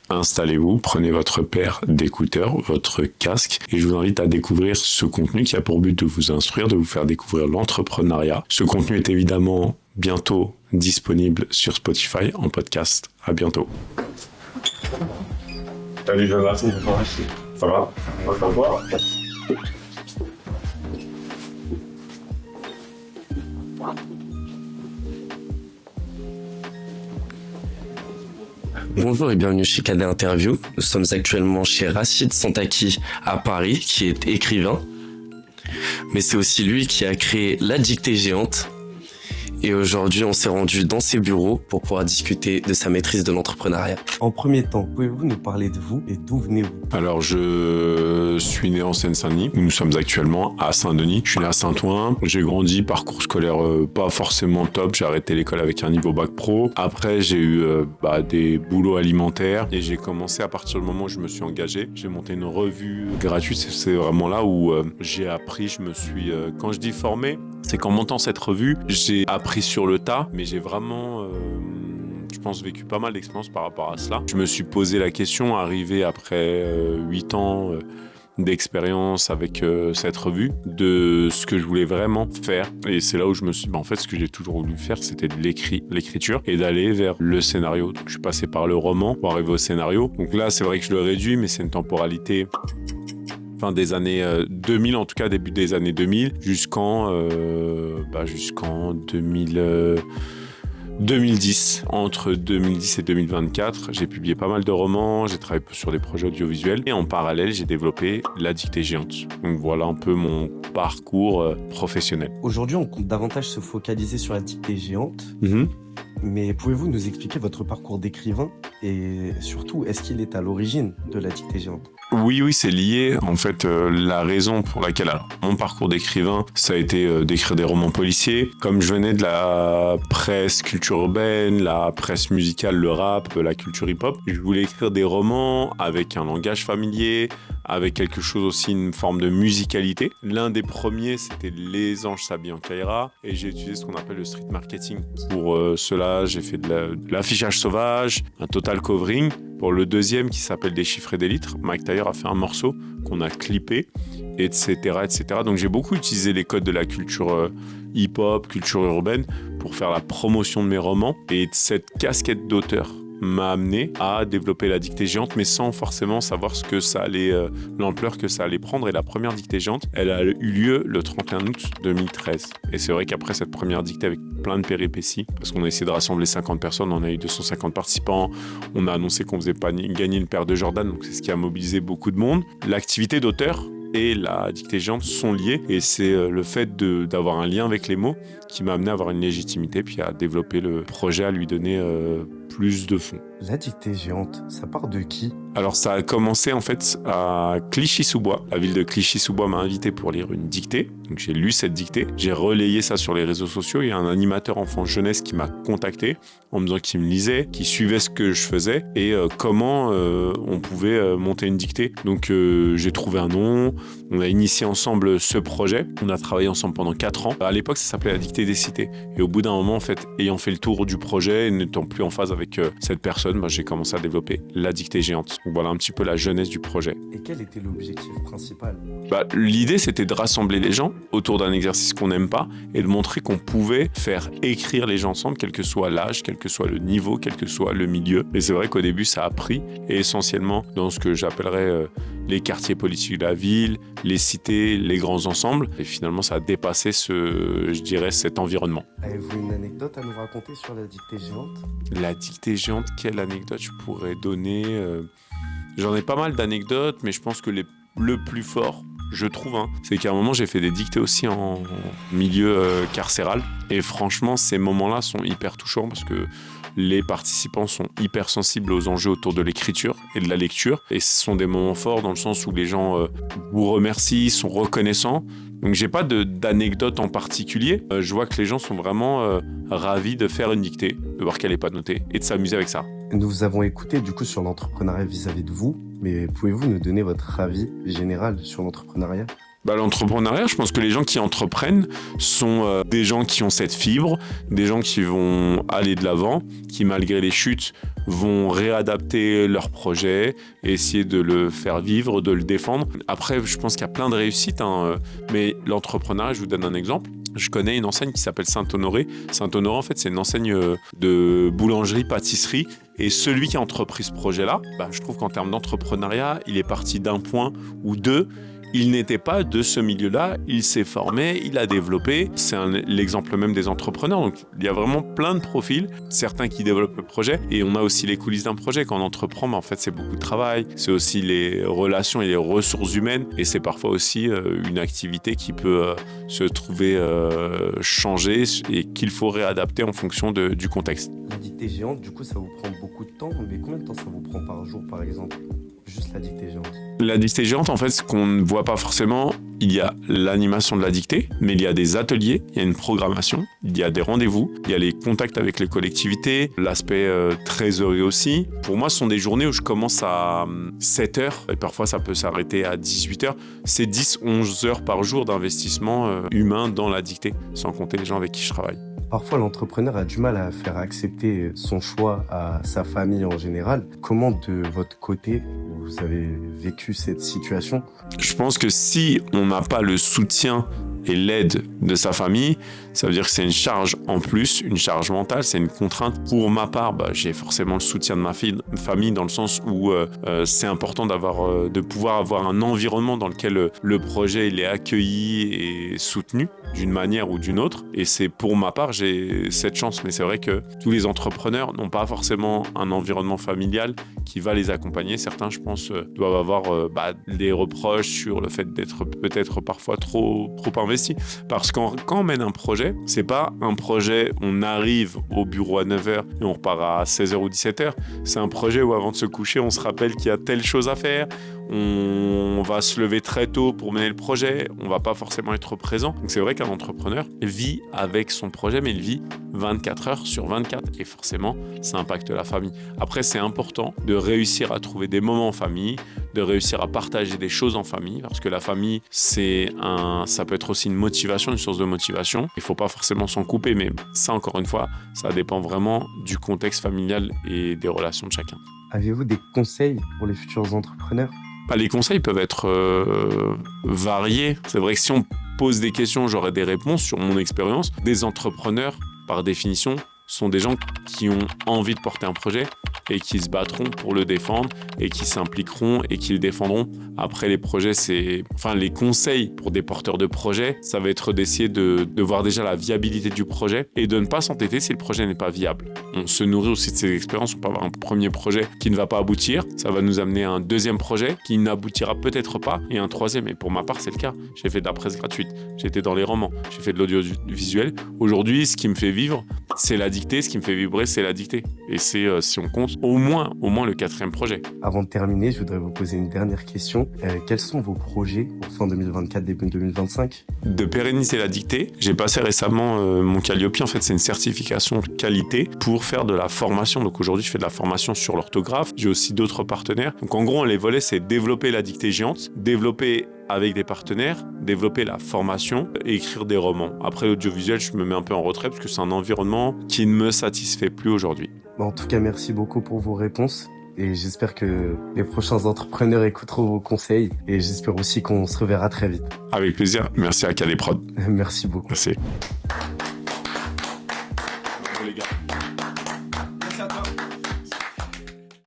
Installez-vous, prenez votre paire d'écouteurs, votre casque, et je vous invite à découvrir ce contenu qui a pour but de vous instruire, de vous faire découvrir l'entrepreneuriat. Ce contenu est évidemment bientôt disponible sur Spotify en podcast. À bientôt. Salut Jonathan, ça va? Ça va? Bonjour et bienvenue chez Cadet Interview. Nous sommes actuellement chez Rachid Santaki à Paris, qui est écrivain. Mais c'est aussi lui qui a créé La Dictée Géante. Et aujourd'hui, on s'est rendu dans ses bureaux pour pouvoir discuter de sa maîtrise de l'entrepreneuriat. En premier temps, pouvez-vous nous parler de vous et d'où venez-vous? Alors, je suis né en Seine-Saint-Denis. Nous sommes actuellement à Saint-Denis. Je suis né à Saint-Ouen. J'ai grandi, parcours scolaire pas forcément top. J'ai arrêté l'école avec un niveau bac pro. Après, j'ai eu des boulots alimentaires et j'ai commencé à partir du moment où je me suis engagé. J'ai monté une revue gratuite. C'est vraiment là où j'ai appris. Quand je dis formé, c'est qu'en montant cette revue, j'ai appris sur le tas, mais j'ai vraiment, je pense, vécu pas mal d'expériences par rapport à cela. Je me suis posé la question, arrivé après 8 ans d'expérience avec cette revue, de ce que je voulais vraiment faire. Et c'est là où je me suis dit, en fait, ce que j'ai toujours voulu faire, c'était de l'écriture et d'aller vers le scénario. Donc, je suis passé par le roman pour arriver au scénario. Donc là, c'est vrai que je le réduis, mais c'est une temporalité fin des années 2000, en tout cas début des années 2000, jusqu'en 2010. Entre 2010 et 2024, j'ai publié pas mal de romans, j'ai travaillé sur des projets audiovisuels et en parallèle, j'ai développé La Dictée Géante. Donc voilà un peu mon parcours professionnel. Aujourd'hui, on compte davantage se focaliser sur La Dictée Géante. Mais pouvez-vous nous expliquer votre parcours d'écrivain et surtout, est-ce qu'il est à l'origine de La Dictée Géante? Oui, c'est lié. En fait, la raison pour laquelle mon parcours d'écrivain, ça a été d'écrire des romans policiers. Comme je venais de la presse culture urbaine, la presse musicale, le rap, la culture hip-hop, je voulais écrire des romans avec un langage familier, avec quelque chose aussi, une forme de musicalité. L'un des premiers, c'était Les Anges s'habillent en Kaira, et j'ai utilisé ce qu'on appelle le street marketing. Pour cela, j'ai fait de l'affichage sauvage, un total covering. Pour le deuxième, qui s'appelle Des chiffres et des litres, Mike Taylor a fait un morceau qu'on a clippé, etc., etc. Donc j'ai beaucoup utilisé les codes de la culture hip-hop, culture urbaine, pour faire la promotion de mes romans. Et cette casquette d'auteur m'a amené à développer La Dictée Géante, mais sans forcément savoir ce que ça allait, l'ampleur que ça allait prendre. Et la première dictée géante, elle a eu lieu le 31 août 2013. Et c'est vrai qu'après cette première dictée, avec plein de péripéties, parce qu'on a essayé de rassembler 50 personnes, on a eu 250 participants, on a annoncé qu'on faisait gagner une paire de Jordan, donc c'est ce qui a mobilisé beaucoup de monde. L'activité d'auteur et La Dictée Géante sont liés, et c'est le fait d'avoir un lien avec les mots qui m'a amené à avoir une légitimité, puis à développer le projet, à lui donner plus de fonds. La Dictée Géante, ça part de qui? Alors ça a commencé en fait à Clichy-sous-Bois. La ville de Clichy-sous-Bois m'a invité pour lire une dictée. Donc j'ai lu cette dictée, j'ai relayé ça sur les réseaux sociaux. Il y a un animateur enfant-jeunesse qui m'a contacté en me disant qu'il me lisait, qu'il suivait ce que je faisais et comment on pouvait monter une dictée. Donc j'ai trouvé un nom, on a initié ensemble ce projet. On a travaillé ensemble pendant 4 ans. À l'époque, ça s'appelait La Dictée des cités. Et au bout d'un moment, en fait, ayant fait le tour du projet et n'étant plus en phase avec cette personne, j'ai commencé à développer La Dictée Géante. Donc voilà un petit peu la jeunesse du projet. Et quel était l'objectif principal? L'idée, c'était de rassembler les gens autour d'un exercice qu'on n'aime pas et de montrer qu'on pouvait faire écrire les gens ensemble, quel que soit l'âge, quel que soit le niveau, quel que soit le milieu. Et c'est vrai qu'au début, ça a pris, et essentiellement dans ce que j'appellerais les quartiers politiques de la ville, les cités, les grands ensembles. Et finalement, ça a dépassé cet environnement. Avez-vous une anecdote à nous raconter sur La Dictée Géante? La Dictée Géante, quelle anecdote je pourrais donner? J'en ai pas mal d'anecdotes, mais je pense que le plus fort, je trouve, c'est qu'à un moment, j'ai fait des dictées aussi en milieu carcéral. Et franchement, ces moments-là sont hyper touchants parce que les participants sont hyper sensibles aux enjeux autour de l'écriture et de la lecture. Et ce sont des moments forts dans le sens où les gens vous remercient, sont reconnaissants. Donc j'ai pas d'anecdote en particulier. Je vois que les gens sont vraiment ravis de faire une dictée, de voir qu'elle n'est pas notée et de s'amuser avec ça. Nous vous avons écouté du coup sur l'entrepreneuriat vis-à-vis de vous, mais pouvez-vous nous donner votre avis général sur l'entrepreneuriat? L'entrepreneuriat, je pense que les gens qui entreprennent sont des gens qui ont cette fibre, des gens qui vont aller de l'avant, qui malgré les chutes vont réadapter leur projet, essayer de le faire vivre, de le défendre. Après, je pense qu'il y a plein de réussites, mais l'entrepreneuriat, je vous donne un exemple. Je connais une enseigne qui s'appelle Saint-Honoré. Saint-Honoré, en fait, c'est une enseigne de boulangerie-pâtisserie. Et celui qui a entrepris ce projet-là, je trouve qu'en termes d'entrepreneuriat, il est parti d'un point ou deux. Il n'était pas de ce milieu-là, il s'est formé, il a développé. C'est l'exemple même des entrepreneurs. Donc, il y a vraiment plein de profils, certains qui développent le projet. Et on a aussi les coulisses d'un projet. Quand on entreprend, en fait, c'est beaucoup de travail. C'est aussi les relations et les ressources humaines. Et c'est parfois aussi une activité qui peut se trouver changée et qu'il faut réadapter en fonction du contexte. La dictée géante, du coup, ça vous prend beaucoup de temps. Mais combien de temps ça vous prend par jour, par exemple? Juste la dictée géante. La dictée géante, en fait, ce qu'on ne voit pas forcément, il y a l'animation de la dictée, mais il y a des ateliers, il y a une programmation, il y a des rendez-vous, il y a les contacts avec les collectivités, l'aspect trésorerie aussi. Pour moi, ce sont des journées où je commence à 7 heures, et parfois ça peut s'arrêter à 18 heures. C'est 10-11 heures par jour d'investissement humain dans la dictée, sans compter les gens avec qui je travaille. Parfois, l'entrepreneur a du mal à faire accepter son choix à sa famille en général. Comment, de votre côté, vous avez vécu cette situation? Je pense que si on n'a pas le soutien et l'aide de sa famille, ça veut dire que c'est une charge en plus, une charge mentale, c'est une contrainte. Pour ma part, j'ai forcément le soutien de ma famille dans le sens où c'est important de pouvoir avoir un environnement dans lequel le projet il est accueilli et soutenu d'une manière ou d'une autre. Et c'est pour ma part, j'ai cette chance. Mais c'est vrai que tous les entrepreneurs n'ont pas forcément un environnement familial qui va les accompagner. Certains, je pense, doivent avoir des reproches sur le fait d'être peut-être parfois trop investi. Parce que quand on mène un projet, c'est pas un projet, on arrive au bureau à 9h et on repart à 16h ou 17h. C'est un projet où avant de se coucher, on se rappelle qu'il y a telle chose à faire. On va se lever très tôt pour mener le projet. On va pas forcément être présent. Donc c'est vrai qu'un entrepreneur vit avec son projet, mais il vit 24 heures sur 24. Et forcément, ça impacte la famille. Après, c'est important de réussir à trouver des moments en famille, de réussir à partager des choses en famille, parce que la famille, ça peut être aussi une motivation, une source de motivation. Il faut pas forcément s'en couper, mais ça, encore une fois, ça dépend vraiment du contexte familial et des relations de chacun. Avez-vous des conseils pour les futurs entrepreneurs? Les conseils peuvent être variés. C'est vrai que si on pose des questions, j'aurai des réponses sur mon expérience. Des entrepreneurs, par définition, sont des gens qui ont envie de porter un projet et qui se battront pour le défendre et qui s'impliqueront et qui le défendront. Après, les projets, les conseils pour des porteurs de projets, ça va être d'essayer de voir déjà la viabilité du projet et de ne pas s'entêter si le projet n'est pas viable. On se nourrit aussi de ces expériences. On peut avoir un premier projet qui ne va pas aboutir. Ça va nous amener à un deuxième projet qui n'aboutira peut-être pas et un troisième. Et pour ma part, c'est le cas. J'ai fait de la presse gratuite. J'étais dans les romans. J'ai fait de l'audiovisuel. Aujourd'hui, ce qui me fait vivre, c'est la dictée. Ce qui me fait vibrer, c'est la dictée. Et c'est, si on compte, au moins le 4e projet. Avant de terminer, je voudrais vous poser une dernière question. Quels sont vos projets pour fin 2024, début 2025? De pérenniser la dictée. J'ai passé récemment mon Calliope. En fait, c'est une certification qualité pour faire de la formation. Donc aujourd'hui, je fais de la formation sur l'orthographe. J'ai aussi d'autres partenaires. Donc en gros, les volets, c'est développer la dictée géante, développer avec des partenaires, développer la formation et écrire des romans. Après l'audiovisuel, je me mets un peu en retrait parce que c'est un environnement qui ne me satisfait plus aujourd'hui. En tout cas, merci beaucoup pour vos réponses. Et j'espère que les prochains entrepreneurs écouteront vos conseils. Et j'espère aussi qu'on se reverra très vite. Avec plaisir. Merci à Calais Prod. Merci beaucoup. Merci. Bravo les gars.